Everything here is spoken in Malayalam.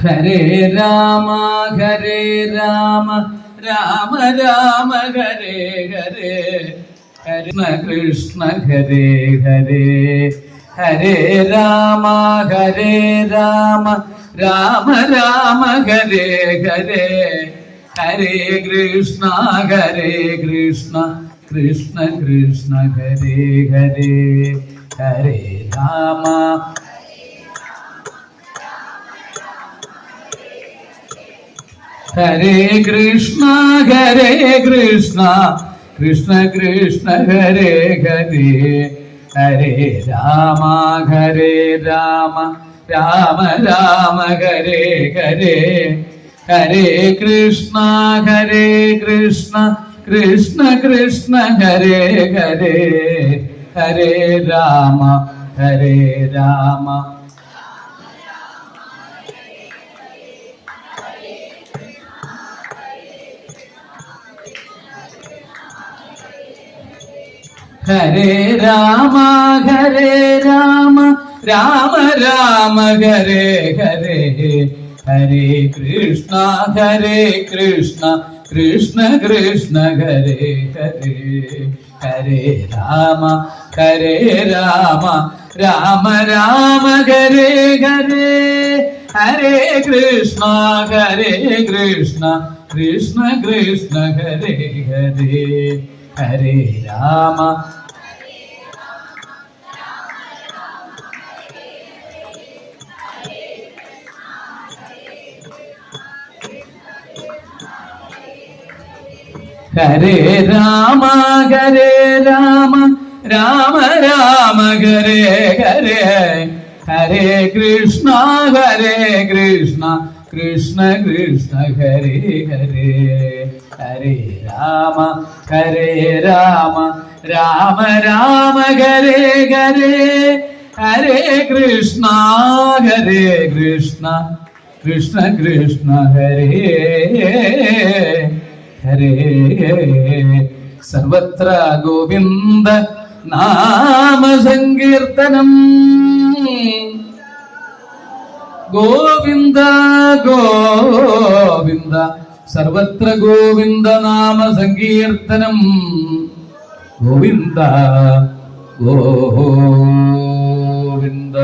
ഹരേ രാമ ഹരേ രാമ രാമ രാമ ഹരേ ഹരേ കൃഷ്ണ കൃഷ്ണ ഹരേ ഹരേ ഹരേ രാമ ഹരേ രാമ രാമ രാമ ഹരേ ഹരേ ഹരേ കൃഷ്ണ കൃഷ്ണ കൃഷ്ണ കൃഷ്ണ ഹരേ ഹരേ ഹരേ രാമ ഹരേ കൃഷ്ണ കൃഷ്ണ കൃഷ്ണ കൃഷ്ണ ഹരേ ഹരേ ഹരേ രാമ രാമ രാമ രാമ ഹരേ ഹരേ ഹരേ കൃഷ്ണ കൃഷ്ണ കൃഷ്ണ കൃഷ്ണ ഹരേ ഹരേ ഹരേ രാമ രാമ ഹരേ രാമ രാമ രാമ രാമ ഹരേ ഹരേ ഹരേ കൃഷ്ണ കൃഷ്ണ കൃഷ്ണ കൃഷ്ണ ഹരേ ഹരേ ഹരേ രാമ രാമ രാമ രാമ ഹരേ ഹരേ ഹരേ കൃഷ്ണ കൃഷ്ണ കൃഷ്ണ കൃഷ്ണ ഹരേ ഹരേ ഹരേ രാമ ഹരേ രാമ രാമ രാമ രാമ ഹരേ ഹരേ ഹരേ കൃഷ്ണ കൃഷ്ണ കൃഷ്ണ കൃഷ്ണ ഹരേ ഹരേ ഹരേ രാമ രാമ രാമ രാമ ഹരേ ഹരേ ഹരേ കൃഷ്ണ കൃഷ്ണ കൃഷ്ണ കൃഷ്ണ ഹരേ ഹരേ സർവത്ര ഗോവിന്ദ നാമ സങ്കീർത്തനം ഗോവിന്ദ ഗോവിന്ദ സർവത്ര ഗോവിന്ദ നാമ സങ്കീർത്തനം ഗോവിന്ദ ഗോവിന്ദ